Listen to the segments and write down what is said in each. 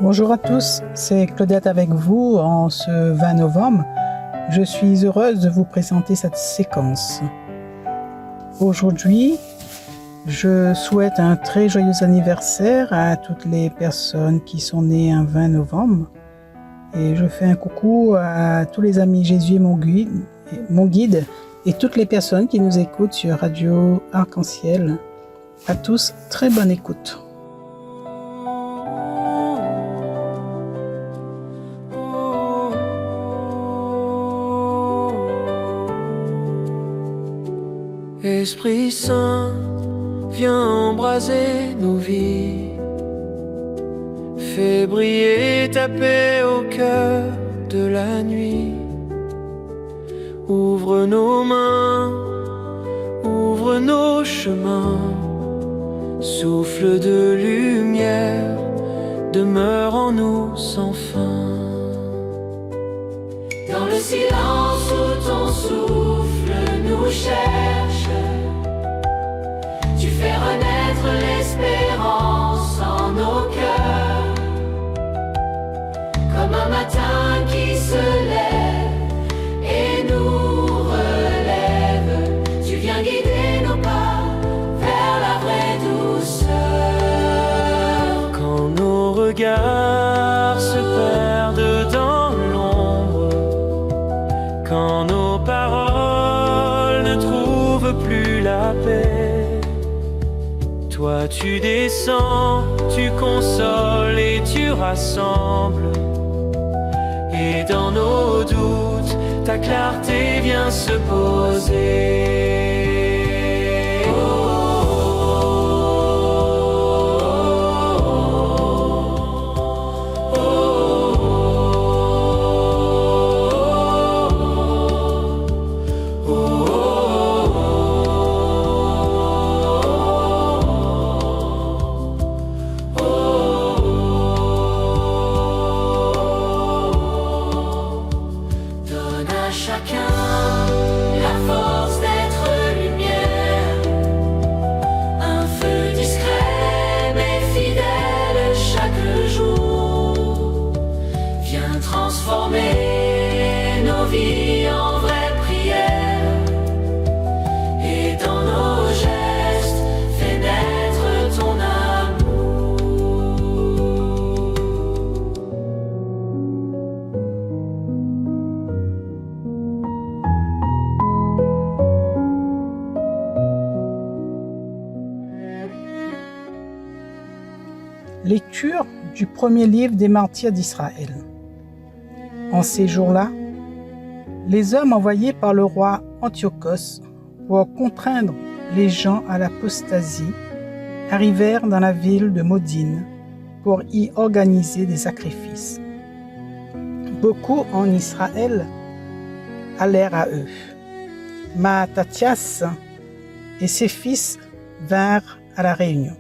Bonjour à tous, c'est Claudette avec vous en ce 20 novembre. Je suis heureuse de vous présenter cette séquence. Aujourd'hui, je souhaite un très joyeux anniversaire à toutes les personnes qui sont nées un 20 novembre. Et je fais un coucou à tous les amis Jésus et mon guide et toutes les personnes qui nous écoutent sur Radio Arc-en-Ciel. À tous, très bonne écoute. Esprit Saint, viens embraser nos vies. Fais briller ta paix au cœur de la nuit. Ouvre nos mains, ouvre nos chemins. Souffle de lumière, demeure en nous sans fin. Dans le silence où ton souffle nous cherche, tu fais renaître l'espérance en nos cœurs. Comme un matin qui se lève et nous relève, tu viens guider nos pas vers la vraie douceur. Quand nos regards se perdent dans l'ombre, quand nos paroles ne trouvent plus la paix, toi tu descends, tu consoles et tu rassembles. Et dans nos doutes, ta clarté vient se poser. Transformer nos vies en vraie prière, et dans nos gestes, fais naître ton amour. Lecture du premier livre des martyrs d'Israël. En ces jours-là, les hommes envoyés par le roi Antiochos pour contraindre les gens à l'apostasie arrivèrent dans la ville de Modine pour y organiser des sacrifices. Beaucoup en Israël allèrent à eux. Matthias et ses fils vinrent à la réunion.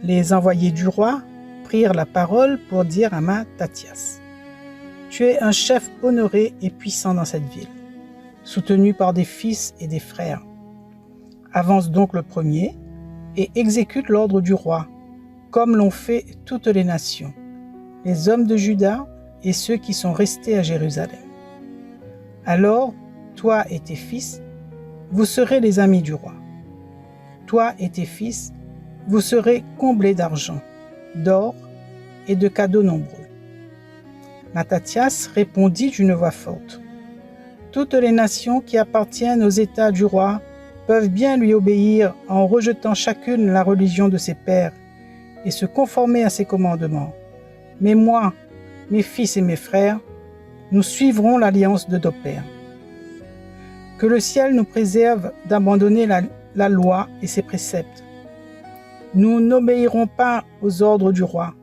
Les envoyés du roi prirent la parole pour dire à Matthias: tu es un chef honoré et puissant dans cette ville, soutenu par des fils et des frères. Avance donc le premier et exécute l'ordre du roi, comme l'ont fait toutes les nations, les hommes de Juda et ceux qui sont restés à Jérusalem. Alors, toi et tes fils, vous serez les amis du roi. Toi et tes fils, vous serez comblés d'argent, d'or et de cadeaux nombreux. Matthias répondit d'une voix forte: toutes les nations qui appartiennent aux États du roi peuvent bien lui obéir en rejetant chacune la religion de ses pères et se conformer à ses commandements. Mais moi, mes fils et mes frères, nous suivrons l'alliance de nos pères. Que le ciel nous préserve d'abandonner la loi et ses préceptes. Nous n'obéirons pas aux ordres du roi.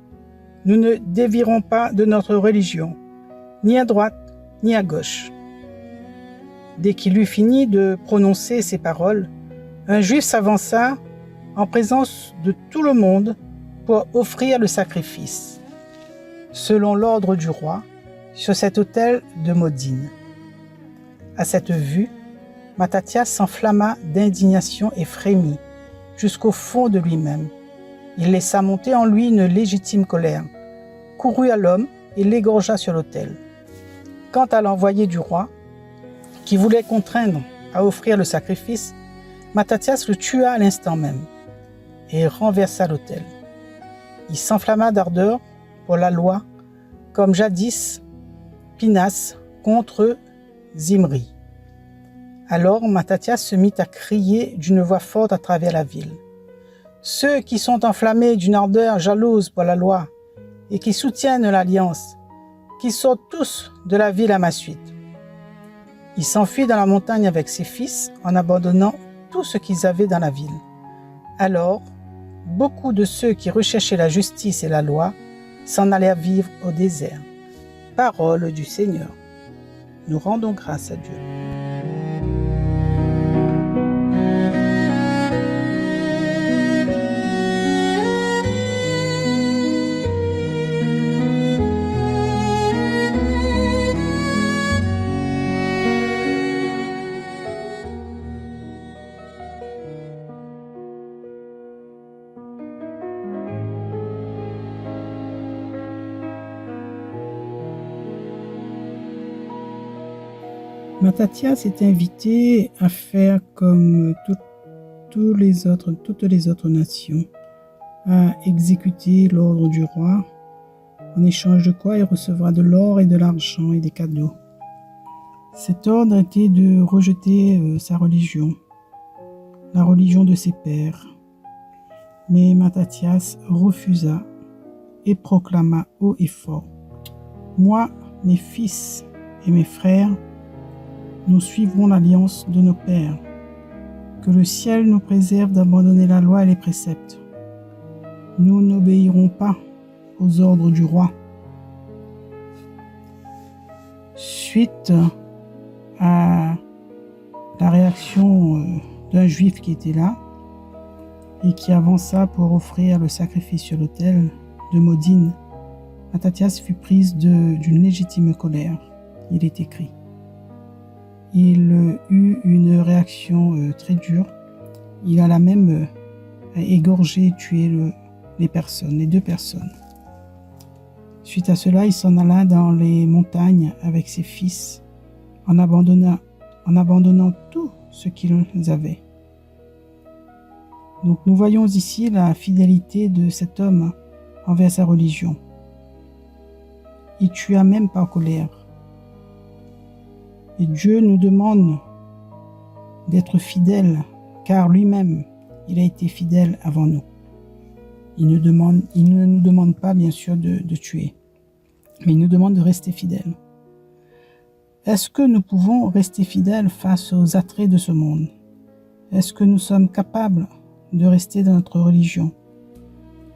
Nous ne dévierons pas de notre religion, ni à droite, ni à gauche. Dès qu'il eut fini de prononcer ces paroles, un juif s'avança en présence de tout le monde pour offrir le sacrifice. Selon l'ordre du roi, sur cet autel de Modine. À cette vue, Mattathias s'enflamma d'indignation et frémit jusqu'au fond de lui-même. Il laissa monter en lui une légitime colère, courut à l'homme et l'égorgea sur l'autel. Quant à l'envoyé du roi, qui voulait contraindre à offrir le sacrifice, Mattathias le tua à l'instant même et renversa l'autel. Il s'enflamma d'ardeur pour la loi, comme jadis Pinas contre Zimri. Alors Mattathias se mit à crier d'une voix forte à travers la ville. Ceux qui sont enflammés d'une ardeur jalouse pour la loi et qui soutiennent l'alliance, qui sortent tous de la ville à ma suite. Il s'enfuit dans la montagne avec ses fils en abandonnant tout ce qu'ils avaient dans la ville. Alors, beaucoup de ceux qui recherchaient la justice et la loi s'en allèrent vivre au désert. Parole du Seigneur. Nous rendons grâce à Dieu. Mattathias est invité à faire comme toutes les autres nations, à exécuter l'ordre du roi, en échange de quoi il recevra de l'or et de l'argent et des cadeaux. Cet ordre était de rejeter sa religion, la religion de ses pères. Mais Mattathias refusa et proclama haut et fort: « Moi, mes fils et mes frères, nous suivrons l'alliance de nos pères. Que le ciel nous préserve d'abandonner la loi et les préceptes. Nous n'obéirons pas aux ordres du roi. » Suite à la réaction d'un juif qui était là et qui avança pour offrir le sacrifice sur l'autel de Modine, Mattathias fut prise d'une légitime colère. Il est écrit. Il eut une réaction très dure. Il alla même égorger et tuer les deux personnes. Suite à cela, il s'en alla dans les montagnes avec ses fils, en abandonnant tout ce qu'ils avaient. Donc nous voyons ici la fidélité de cet homme envers sa religion. Il tua même par colère. Et Dieu nous demande d'être fidèles, car lui-même, il a été fidèle avant nous. Il ne nous demande pas, bien sûr, de tuer, mais il nous demande de rester fidèles. Est-ce que nous pouvons rester fidèles face aux attraits de ce monde? Est-ce que nous sommes capables de rester dans notre religion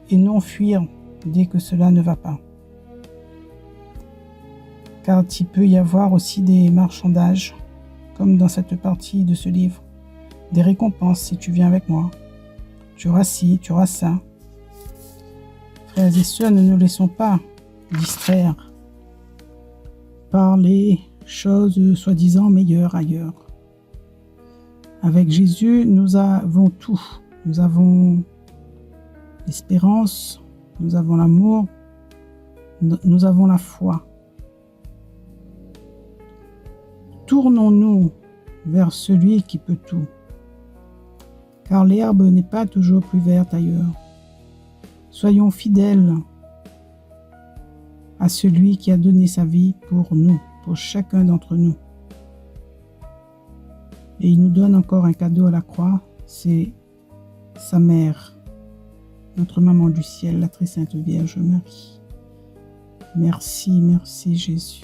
et non fuir dès que cela ne va pas? Car il peut y avoir aussi des marchandages, comme dans cette partie de ce livre, des récompenses si tu viens avec moi. Tu auras ci, tu auras ça. Frères et sœurs, ne nous laissons pas distraire par les choses soi-disant meilleures ailleurs. Avec Jésus, nous avons tout. Nous avons l'espérance, nous avons l'amour, nous avons la foi. Tournons-nous vers celui qui peut tout, car l'herbe n'est pas toujours plus verte ailleurs. Soyons fidèles à celui qui a donné sa vie pour nous, pour chacun d'entre nous. Et il nous donne encore un cadeau à la croix, c'est sa mère, notre maman du ciel, la très sainte Vierge Marie. Merci, merci Jésus.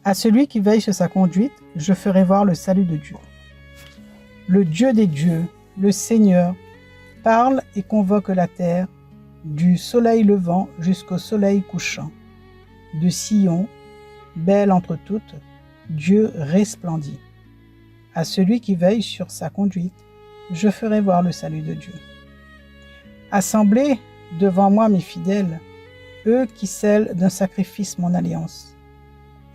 À celui qui veille sur sa conduite, je ferai voir le salut de Dieu. Le Dieu des dieux, le Seigneur, parle et convoque la terre, du soleil levant jusqu'au soleil couchant. De Sion, belle entre toutes, Dieu resplendit. À celui qui veille sur sa conduite, je ferai voir le salut de Dieu. Assemblez devant moi mes fidèles, eux qui scellent d'un sacrifice mon alliance.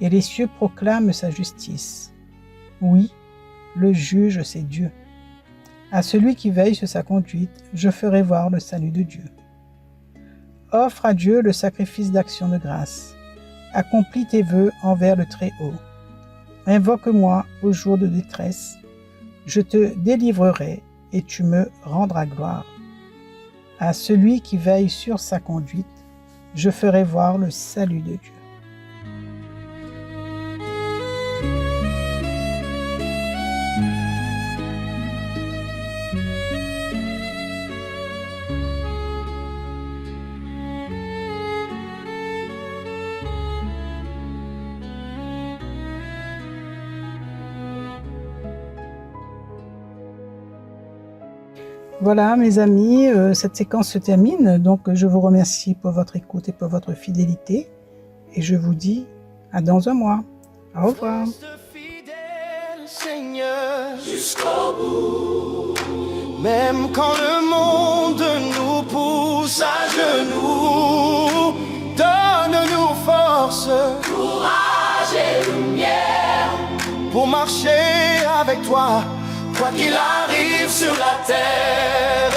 Et les cieux proclament sa justice. Oui, le juge, c'est Dieu. À celui qui veille sur sa conduite, je ferai voir le salut de Dieu. Offre à Dieu le sacrifice d'action de grâce. Accomplis tes vœux envers le Très-Haut. Invoque-moi au jour de détresse. Je te délivrerai et tu me rendras gloire. À celui qui veille sur sa conduite, je ferai voir le salut de Dieu. Voilà mes amis, cette séquence se termine, donc je vous remercie pour votre écoute et pour votre fidélité et je vous dis à dans un mois. Au revoir. Reste fidèle, Seigneur, Jusqu'au bout, même quand le monde nous pousse à genoux. Donne-nous force courage et lumière. pour marcher avec toi, quoi qu'il arrive sur la terre.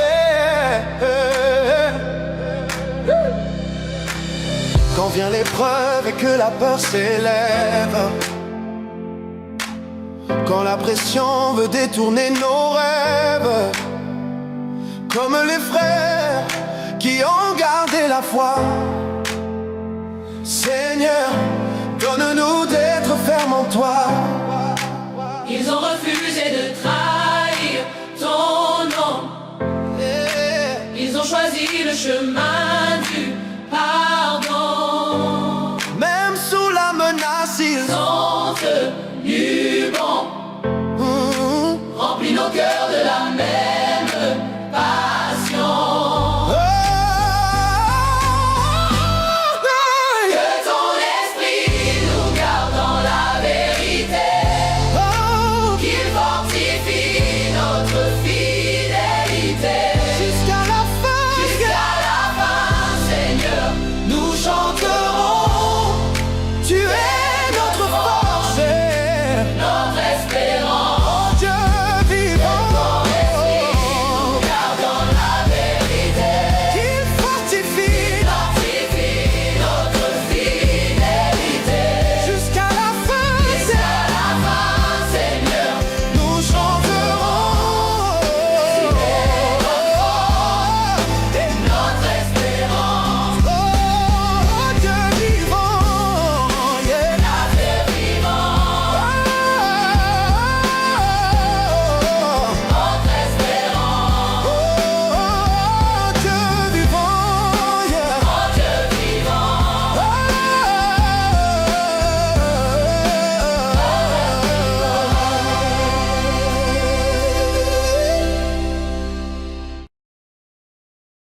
Quand vient l'épreuve et que la peur s'élève, quand la pression veut détourner nos rêves, comme les frères qui ont gardé la foi, Seigneur, donne-nous d'être fermes en toi. Ils ont refusé de trahir ton nom. Ils ont choisi le chemin du pardon. Même sous la menace, ils Sont tenus bons. Remplis nos cœurs de la même passion.